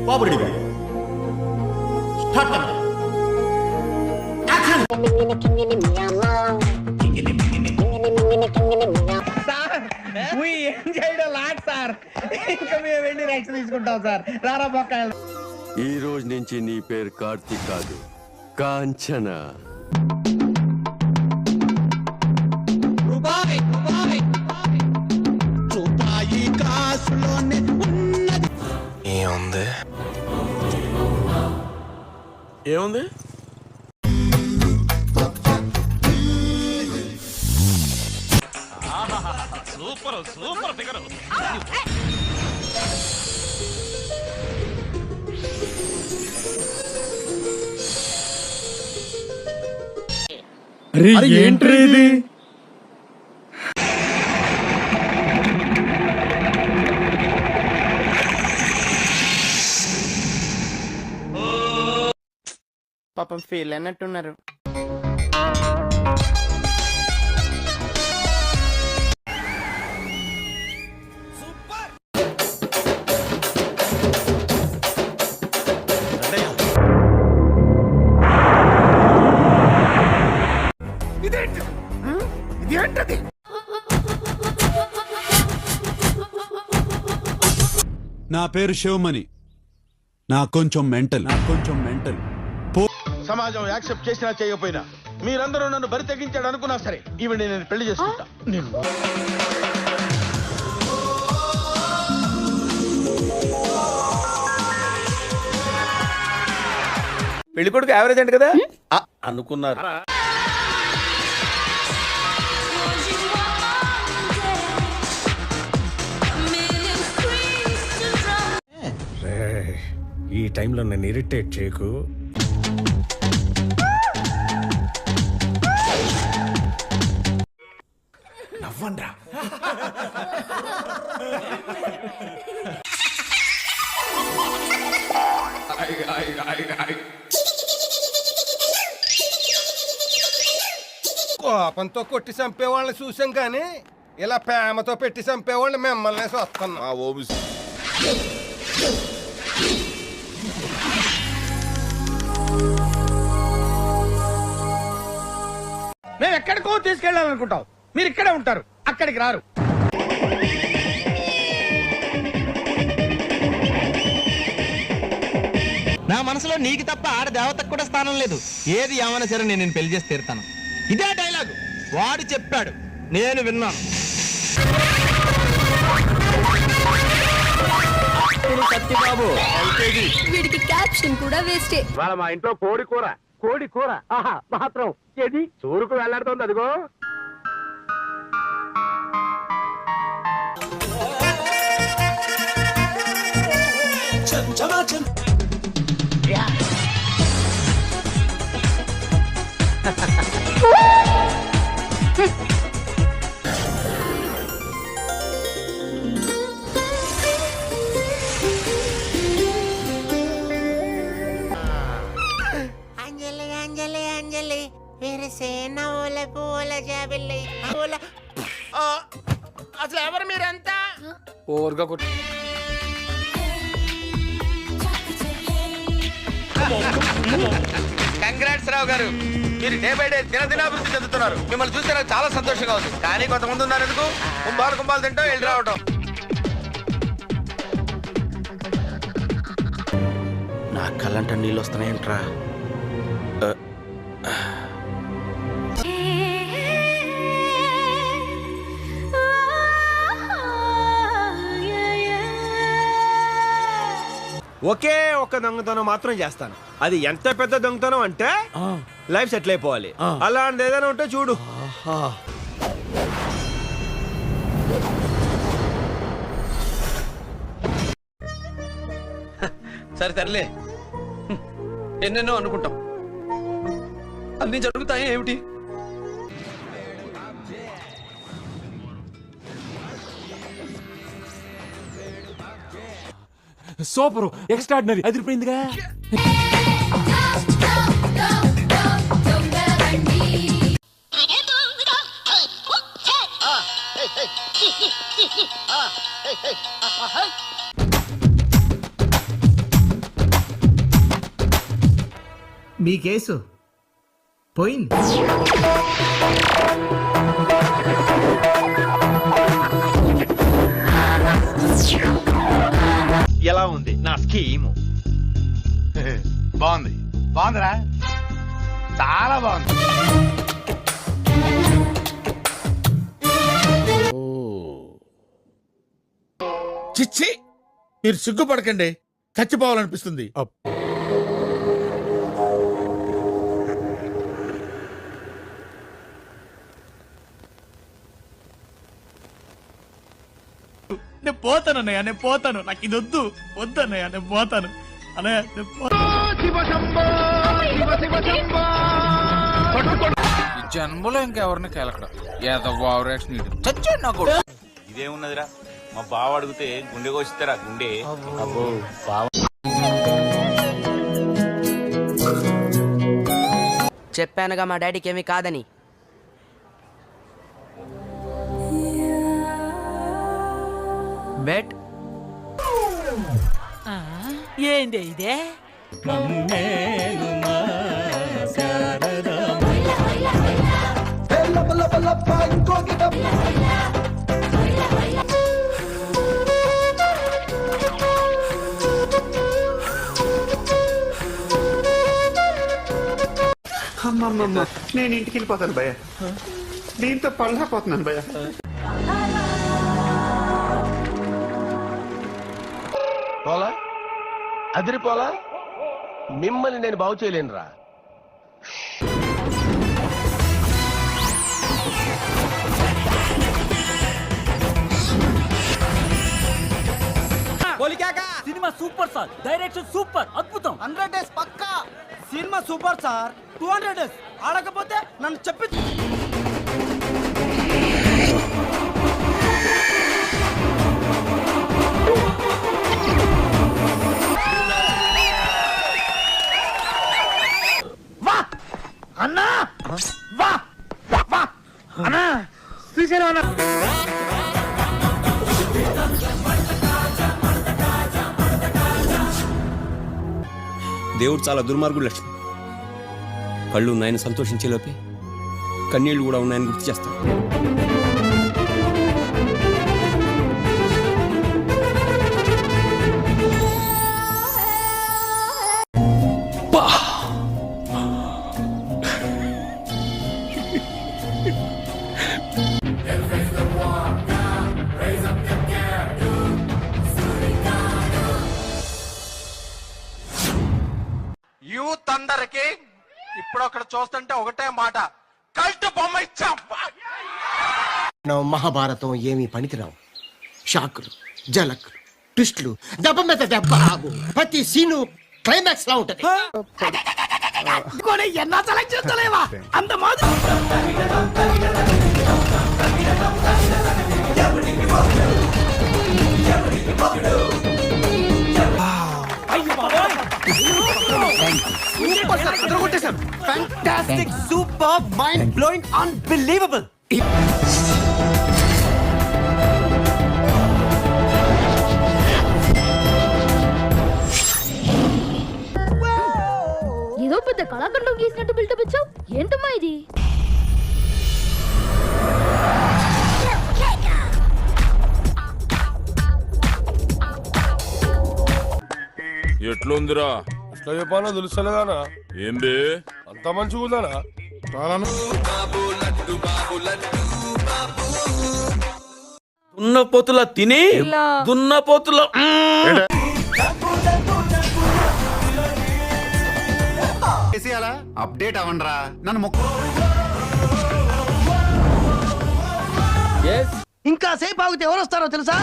బాబురెడ్డి గారు start camera action. ఈ రోజు నుంచి నీ పేరు కార్తీక్ కాదు, కాంచన. ఏముంది ఏముంది? Super super figure. ఏంట్రీ ఇది? పాపం ఫీల్ అన్నట్టున్నారు. నా పేరు శివమణి. నాకు కొంచెం మెంటల్. సమాజం యాక్సెప్ట్ చేసినా చేయకపోయినా మీరందరూ నన్ను బరి తెగించాడు అనుకున్నా సరే ఈవిడ నేను పెళ్లి చేసుకుంటా. పెళ్లి కొడుకు యావరేజ్ అంట కదా అనుకున్నారు. ఈ టైంలో నన్ను ఇరిటేట్ చేయకు. నవ్వండ్రా. కోపంతో కొట్టి చంపేవాళ్ళని చూసాం కానీ ఇలా ప్రేమతో పెట్టి చంపేవాళ్ళు మిమ్మల్ని చూస్తున్నాం. మేము ఎక్కడికో తీసుకెళ్ళాలనుకుంటాం, మీరు ఇక్కడే ఉంటారు, అక్కడికి రారు. నా మనసులో నీకు తప్ప ఆడ దేవతకు కూడా స్థానం లేదు. ఏది ఏమైనా సరే నేను పెళ్లి చేసి తీరుతాను. ఇదే డైలాగ్ వాడు చెప్పాడు, నేను విన్నాను. సత్యబాబు వీడికి క్యాప్షన్ కూడా వేస్టే. వాళ్ళ మా ఇంట్లో కోడి కూర ఆహా మాత్రం ఏది చూరుకు వెళ్లాడుతోంది. అదిగో అసలు ఎవరు మీరంతా? ఓర్గా కొట్టు. కంగ్రాట్స్ రావు గారు, మీరు డే బై డే దినదినాభివృద్ధి చెందుతున్నారు. మిమ్మల్ని చూస్తే నాకు చాలా సంతోషంగా ఉంది. కానీ కొంతమంది ఉన్నారు ఎందుకు కుంభాలు తింటాం వెళ్ళి రావటం. నా కళ్ళంట నీళ్ళు వస్తున్నాయంట్రా. ఒకే ఒక్క దొంగతనం మాత్రం చేస్తాను. అది ఎంత పెద్ద దొంగతనం అంటే లైఫ్ సెటిల్ అయిపోవాలి. అలాంటి ఏదైనా ఉంటే చూడు. సరే తరలే, ఎన్నెన్నో అనుకుంటాం, అన్ని జరుగుతాయి ఏమిటి? సూపర్, ఎక్స్ట్రాడినరీ, అదిరిపోయిందిగా. మీ కేసు పోయింది. ఎలా ఉంది నా స్కీము? బాగుంది బాగుందిరా, చాలా బాగుంది. చిచ్చి, మీరు సిగ్గుపడకండి, చచ్చిపోవాలనిపిస్తుంది. నేను పోతాను అన్నయ్య, నేను పోతాను. నాకు ఇది వద్దు, వద్దు అన్నయ్య, నేను పోతాను అన్నయ్య, నేను జన్మలో ఇంకెవరిని కేలకడం ఏదో ఓవరాక్షన్ చచ్చాడు నాకు. ఇదేమున్నదిరా, మా బావ అడిగితే గుండె కోసిస్తారా గుండె. చెప్పానుగా మా డాడీకి ఏమీ కాదని. బెట్ ఏంది ఇదే? అమ్మమ్మమ్మ, నేను ఇంటికి వెళ్ళిపోతాను భయ్య. దీంతో పళ్ళపోతున్నాను భయ్య. పోలా అదిరిపోలా, మిమ్మల్ని నేను బాగు చేయలేనురా. Cinema super sir, direction super, అద్భుతం. 100 డేస్ పక్కా సినిమా సూపర్ సార్. 200 డేస్ ఆడకపోతే నన్ను చెప్పి. వా అన్నా, వా వా అన్నా, శ్రీశైలం అన్నా. దేవుడు చాలా దుర్మార్గుడు లక్ష్మి. కళ్ళు ఉన్నాయని సంతోషించే లోపే కన్నీళ్లు కూడా ఉన్నాయని గుర్తు చేస్తాను. యూత్ అందరికి ఇప్పుడు అక్కడ చూస్తుంటే ఒకటే మాట, కల్ట్ బొమ్మ ఇచ్చాం. మహాభారతం ఏమీ పనికిరావు. షాకులు, జలకులు, ట్విస్టులు, దెబ్బ మీద దెబ్బ ఆగు. ప్రతి సీను క్లైమాక్స్ లా ఉంటది. ఎన్నా సెలెక్ట్ చేస్తలేవా అంత మాది. Fantastic, super, mind-blowing, unbelievable. ఏదో పెద్ద కళాఖండం గీసినట్టు బిల్డప్ ఇచ్చావు. ఏంటమ్మా ఇది? ఎట్లుందిరా? ఎట్లా చెప్పాలో తెలుస్తలేదానా? ఏం బే అంత మంచిగుందానా? దున్నపోతుల తిని దున్నపోతుల అప్డేట్ అవ్వండిరా నన్ను. ఇంకా సేపు ఆగితే ఎవరు వస్తారో తెలుసా?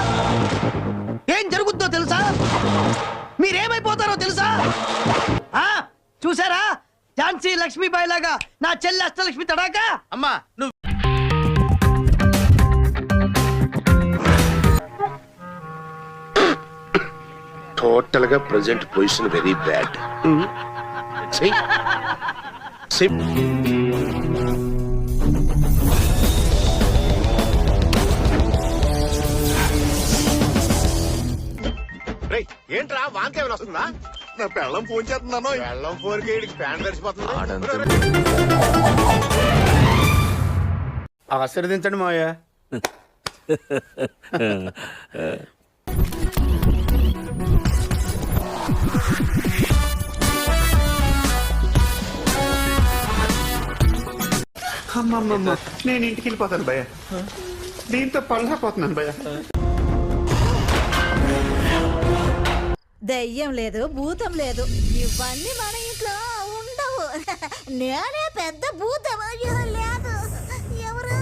ఏం జరుగుతుందో తెలుసా? మీరేమైపోతారో తెలుసా? చూసారా, ఝాన్సీ లక్ష్మీబాయి లాగా నా చెల్లి అష్టలక్ష్మి తడాకా. అమ్మా నువ్వు టోటల్ గా ప్రెసెంట్ పొజిషన్ వెరీ బ్యాడ్. ఏంట్రా వాంతి ఏమైనా వస్తుందా? నా పెళ్ళం ఫోన్ చేస్తున్నాను పెళ్ళం ఫోన్ కి ప్యాంట్ తడిసిపోతుంది ఆశీర్వదించండి మావయ్య. అమ్మమ్మమ్మ నేను ఇంటికి వెళ్ళిపోతాను భయ్య. దీంతో పళ్ళపోతున్నాను భయ్య. దయ్యం లేదు భూతం లేదు ఇవన్నీ మన ఇంట్లో ఉండవు. నేనే పెద్ద భూతం. అయ్యో, లేదు ఎవరు?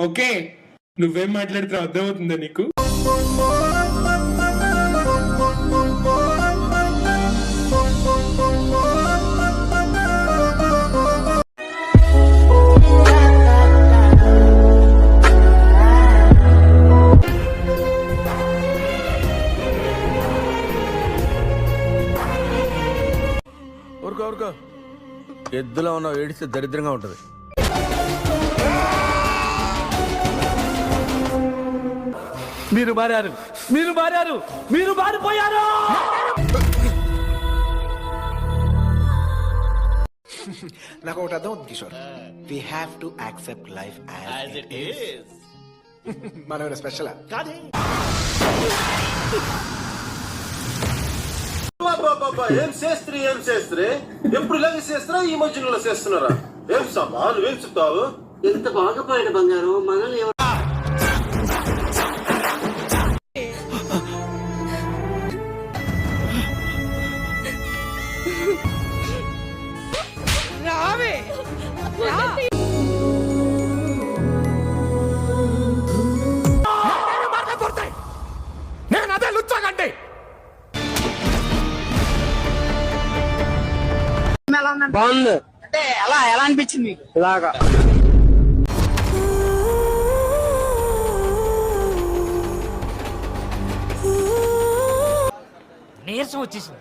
ఓకే నువ్వేం మాట్లాడితే అర్థమవుతుందా నీకు? ఊరుకో ఊరుకో, ఎద్దులో ఉన్న ఏడిస్తే దరిద్రంగా ఉంటుంది. మీరు మారారు, మీరు మారారు, మీరు మారిపోయారు. నాకు ఒకటి అర్థం అవుతుంది Kishore. We have to accept life as it is. మనం స్పెషల్ కాదే. ఏం చేస్త్రీ ఎప్పుడు ఇలాగే చేస్తారా? ఈ మధ్యలో చేస్తున్నారా? ఏం సమ్మా నువ్వేం చెప్తావు? ఎంత బాగా పోయిన బంగారం మనల్ని నేను అదే లుచ్చాగంటే బాగుంది అంటే ఎలా అనిపించింది మీకు? ఇలాగా నీరసం వచ్చేసింది.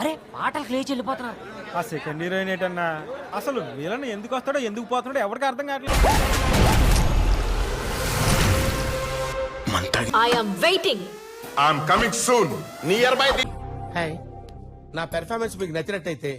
అరే పాటలకు లేచి వెళ్ళిపోతున్నారు. ఆ సెకండ్ హీరోయిన్ ఏంటన్నా అసలు వీళ్ళని ఎందుకు వస్తాడో ఎందుకు పోతున్నాడో ఎవరికి అర్థం కావట్లేదు. I am waiting. I'm coming soon. Near by. Hi, నా పెర్ఫార్మెన్స్ మీకు నచ్చినట్టయితే